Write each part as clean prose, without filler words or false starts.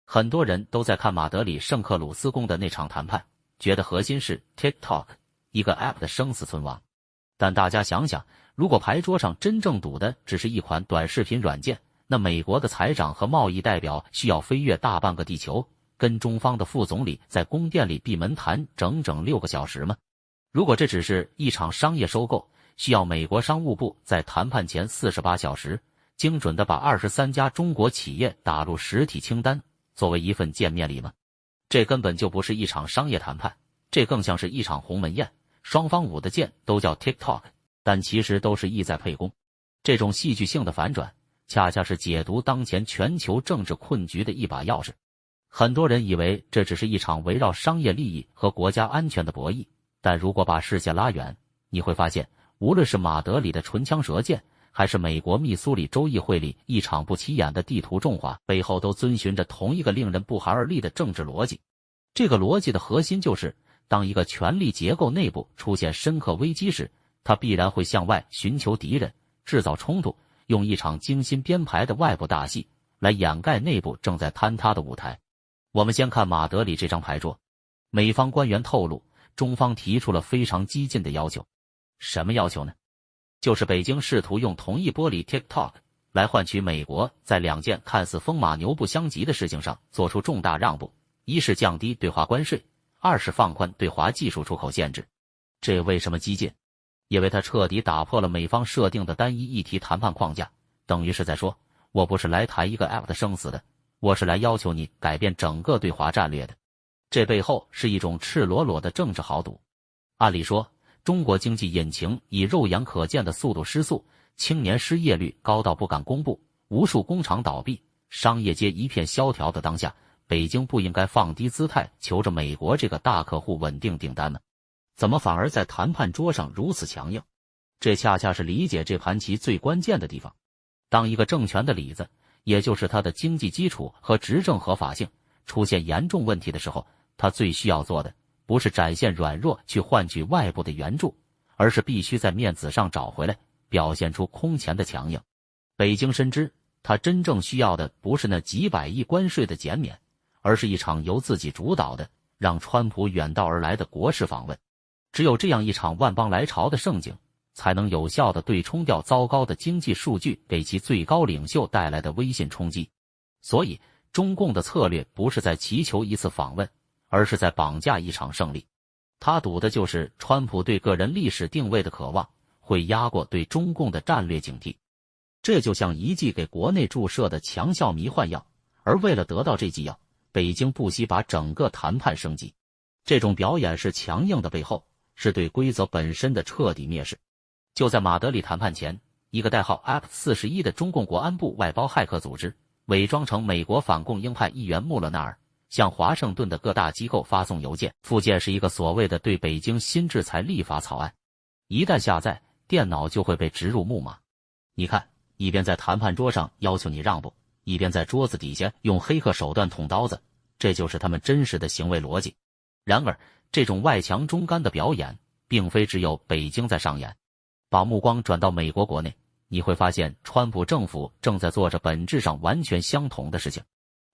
很多人都在看马德里圣克鲁斯宫的那场谈判，觉得核心是 TikTok 一个 App 的生死存亡。但大家想想，如果牌桌上真正赌的只是一款短视频软件，那美国的财长和贸易代表需要飞越大半个地球，跟中方的副总理在宫殿里闭门谈整整6个小时吗？如果这只是一场商业收购，需要美国商务部在谈判前48小时，精准地把23家中国企业打入实体清单，作为一份见面礼吗？这根本就不是一场商业谈判，这更像是一场鸿门宴。双方舞的剑都叫 TikTok， 但其实都是意在沛公。这种戏剧性的反转，恰恰是解读当前全球政治困局的一把钥匙。很多人以为这只是一场围绕商业利益和国家安全的博弈，但如果把视线拉远，你会发现，无论是马德里的唇枪舌剑，还是美国密苏里州议会里一场不起眼的地图重划，背后都遵循着同一个令人不寒而栗的政治逻辑。这个逻辑的核心就是，当一个权力结构内部出现深刻危机时，它必然会向外寻求敌人，制造冲突，用一场精心编排的外部大戏来掩盖内部正在坍塌的舞台。我们先看马德里这张牌桌，美方官员透露，中方提出了非常激进的要求。什么要求呢？就是北京试图用同意剥离 TikTok 来换取美国在2件看似风马牛不相及的事情上做出重大让步，一是降低对华关税，二是放宽对华技术出口限制。这为什么激进？因为它彻底打破了美方设定的单一议题谈判框架，等于是在说，我不是来谈一个 App 的生死的，我是来要求你改变整个对华战略的。这背后是一种赤裸裸的政治豪赌。按理说，中国经济引擎以肉眼可见的速度失速，青年失业率高到不敢公布，无数工厂倒闭，商业街一片萧条的当下，北京不应该放低姿态求着美国这个大客户稳定订单吗？怎么反而在谈判桌上如此强硬？这恰恰是理解这盘棋最关键的地方。当一个政权的里子，也就是它的经济基础和执政合法性出现严重问题的时候，它最需要做的不是展现软弱去换取外部的援助，而是必须在面子上找回来，表现出空前的强硬。北京深知，它真正需要的不是那几百亿关税的减免，而是一场由自己主导的让川普远道而来的国事访问。只有这样一场万邦来朝的盛景，才能有效地对冲掉糟糕的经济数据给其最高领袖带来的威信冲击。所以，中共的策略不是在祈求一次访问，而是在绑架一场胜利。他赌的就是川普对个人历史定位的渴望会压过对中共的战略警惕。这就像一剂给国内注射的强效迷幻药，而为了得到这剂药，北京不惜把整个谈判升级。这种表演是强硬的背后，是对规则本身的彻底蔑视。就在马德里谈判前，一个代号 App41 的中共国安部外包骇客组织，伪装成美国反共鹰派议员穆勒纳尔，向华盛顿的各大机构发送邮件，附件是一个所谓的对北京新制裁立法草案。一旦下载，电脑就会被植入木马。你看，一边在谈判桌上要求你让步，一边在桌子底下用黑客手段捅刀子，这就是他们真实的行为逻辑。然而，这种外强中干的表演，并非只有北京在上演。把目光转到美国国内，你会发现川普政府正在做着本质上完全相同的事情。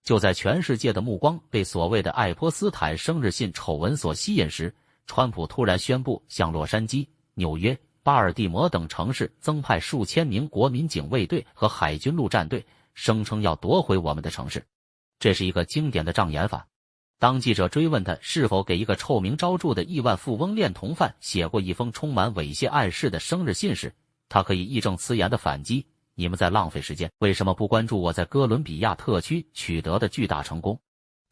就在全世界的目光被所谓的爱泼斯坦生日信丑闻所吸引时，川普突然宣布向洛杉矶、纽约、巴尔的摩等城市增派数千名国民警卫队和海军陆战队，声称要夺回我们的城市。这是一个经典的障眼法。当记者追问他是否给一个臭名昭著的亿万富翁恋童犯写过一封充满猥亵暗示的生日信时，他可以义正辞严地反击：你们在浪费时间，为什么不关注我在哥伦比亚特区取得的巨大成功？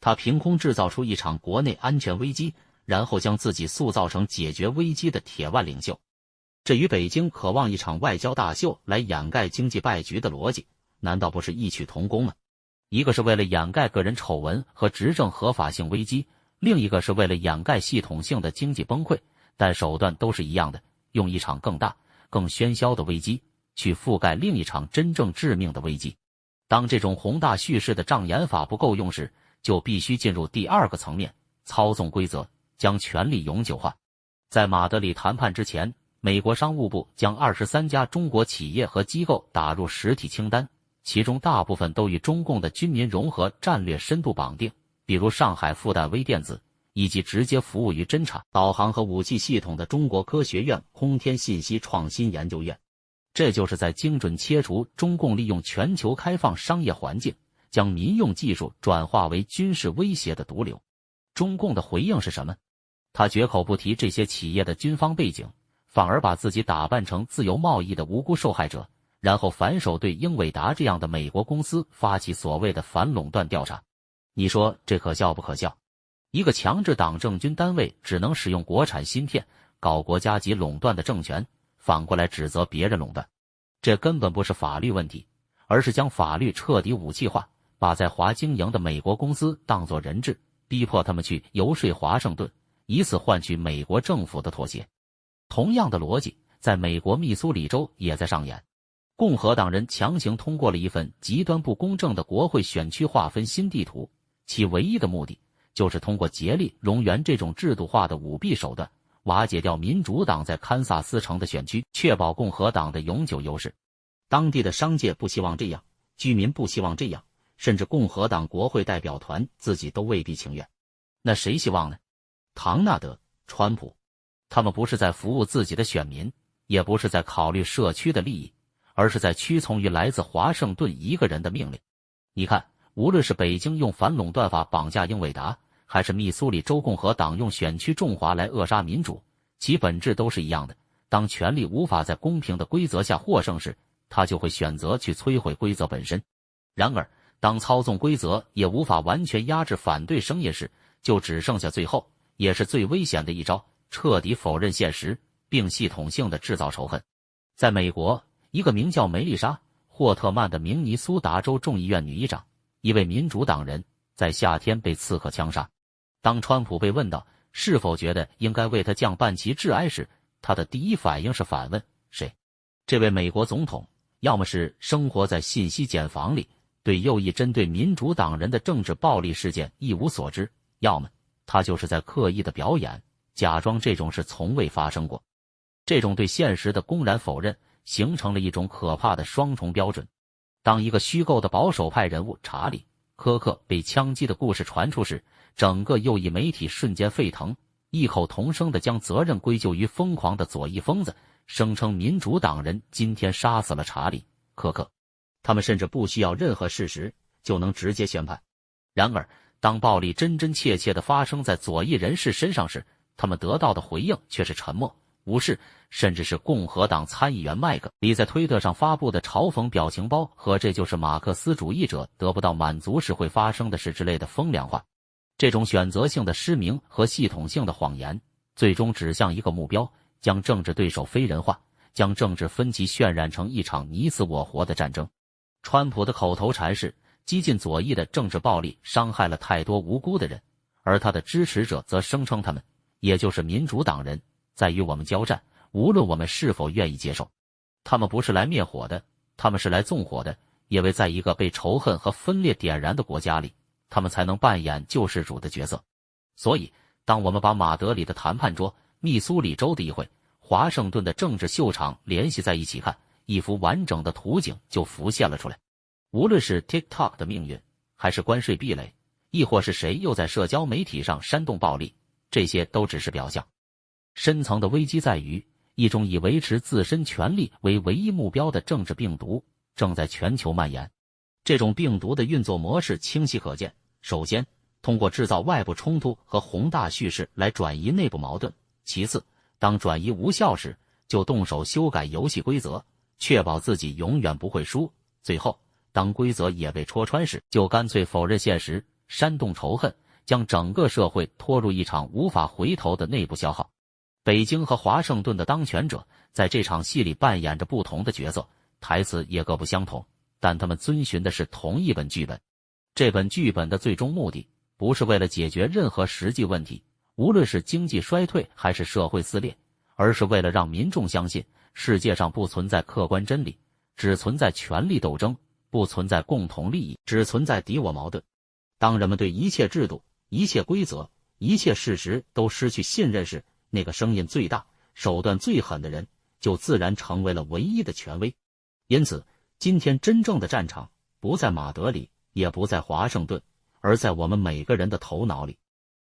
他凭空制造出一场国内安全危机，然后将自己塑造成解决危机的铁腕领袖。这与北京渴望一场外交大秀来掩盖经济败局的逻辑，难道不是异曲同工吗？一个是为了掩盖个人丑闻和执政合法性危机，另一个是为了掩盖系统性的经济崩溃，但手段都是一样的，用一场更大、更喧嚣的危机去覆盖另一场真正致命的危机。当这种宏大叙事的障眼法不够用时，就必须进入第二个层面，操纵规则，将权力永久化。在马德里谈判之前，美国商务部将23家中国企业和机构打入实体清单，其中大部分都与中共的军民融合战略深度绑定，比如上海复旦微电子，以及直接服务于侦察、导航和武器系统的中国科学院空天信息创新研究院。这就是在精准切除中共利用全球开放商业环境，将民用技术转化为军事威胁的毒瘤。中共的回应是什么？他绝口不提这些企业的军方背景，反而把自己打扮成自由贸易的无辜受害者，然后反手对英伟达这样的美国公司发起所谓的反垄断调查。你说这可笑不可笑？一个强制党政军单位只能使用国产芯片搞国家级垄断的政权，反过来指责别人垄断，这根本不是法律问题，而是将法律彻底武器化，把在华经营的美国公司当作人质，逼迫他们去游说华盛顿，以此换取美国政府的妥协。同样的逻辑在美国密苏里州也在上演。共和党人强行通过了一份极端不公正的国会选区划分新地图，其唯一的目的就是通过竭力蝾螈这种制度化的舞弊手段，瓦解掉民主党在堪萨斯城的选区，确保共和党的永久优势。当地的商界不希望这样，居民不希望这样，甚至共和党国会代表团自己都未必情愿。那谁希望呢？唐纳德、川普，他们不是在服务自己的选民，也不是在考虑社区的利益，而是在屈从于来自华盛顿一个人的命令。你看，无论是北京用反垄断法绑架英伟达，还是密苏里州共和党用选区重划来扼杀民主，其本质都是一样的。当权力无法在公平的规则下获胜时，他就会选择去摧毁规则本身。然而，当操纵规则也无法完全压制反对声音时，就只剩下最后也是最危险的一招，彻底否认现实，并系统性的制造仇恨。在美国，一个名叫梅丽莎·霍特曼的明尼苏达州众议院女议长，一位民主党人，在夏天被刺客枪杀。当川普被问到是否觉得应该为他降半旗致哀时，他的第一反应是反问谁？这位美国总统要么是生活在信息茧房里，对右翼针对民主党人的政治暴力事件一无所知，要么他就是在刻意的表演，假装这种事从未发生过。这种对现实的公然否认形成了一种可怕的双重标准。当一个虚构的保守派人物查理·科克被枪击的故事传出时，整个右翼媒体瞬间沸腾，异口同声地将责任归咎于疯狂的左翼疯子，声称民主党人今天杀死了查理·科克。他们甚至不需要任何事实就能直接宣判。然而，当暴力真真切切地发生在左翼人士身上时，他们得到的回应却是沉默、无视，甚至是共和党参议员麦克里在推特上发布的嘲讽表情包和这就是马克思主义者得不到满足时会发生的事之类的风凉话。这种选择性的失明和系统性的谎言，最终指向一个目标，将政治对手非人化，将政治分歧渲染成一场你死我活的战争。川普的口头禅是激进左翼的政治暴力伤害了太多无辜的人，而他的支持者则声称他们，也就是民主党人，在与我们交战，无论我们是否愿意接受。他们不是来灭火的，他们是来纵火的，因为在一个被仇恨和分裂点燃的国家里，他们才能扮演救世主的角色。所以，当我们把马德里的谈判桌、密苏里州的议会、华盛顿的政治秀场联系在一起看，一幅完整的图景就浮现了出来。无论是 TikTok 的命运，还是关税壁垒，亦或是谁又在社交媒体上煽动暴力，这些都只是表象。深层的危机在于，一种以维持自身权力为唯一目标的政治病毒正在全球蔓延。这种病毒的运作模式清晰可见，首先，通过制造外部冲突和宏大叙事来转移内部矛盾；其次，当转移无效时，就动手修改游戏规则，确保自己永远不会输；最后，当规则也被戳穿时，就干脆否认现实，煽动仇恨，将整个社会拖入一场无法回头的内部消耗。北京和华盛顿的当权者在这场戏里扮演着不同的角色，台词也各不相同，但他们遵循的是同一本剧本。这本剧本的最终目的不是为了解决任何实际问题，无论是经济衰退还是社会撕裂，而是为了让民众相信世界上不存在客观真理，只存在权力斗争，不存在共同利益，只存在敌我矛盾。当人们对一切制度、一切规则、一切事实都失去信任时，那个声音最大、手段最狠的人就自然成为了唯一的权威。因此，今天真正的战场不在马德里，也不在华盛顿，而在我们每个人的头脑里。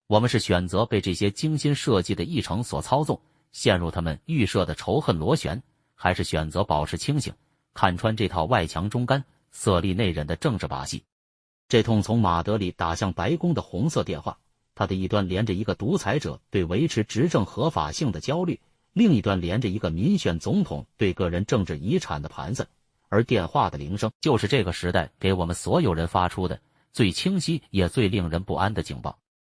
我们是选择被这些精心设计的议程所操纵，陷入他们预设的仇恨螺旋，还是选择保持清醒，看穿这套外强中干、色厉内荏的政治把戏？这通从马德里打向白宫的红色电话，它的一端连着一个独裁者对维持执政合法性的焦虑，另一端连着一个民选总统对个人政治遗产的盘算。而电话的铃声，就是这个时代给我们所有人发出的最清晰也最令人不安的警报。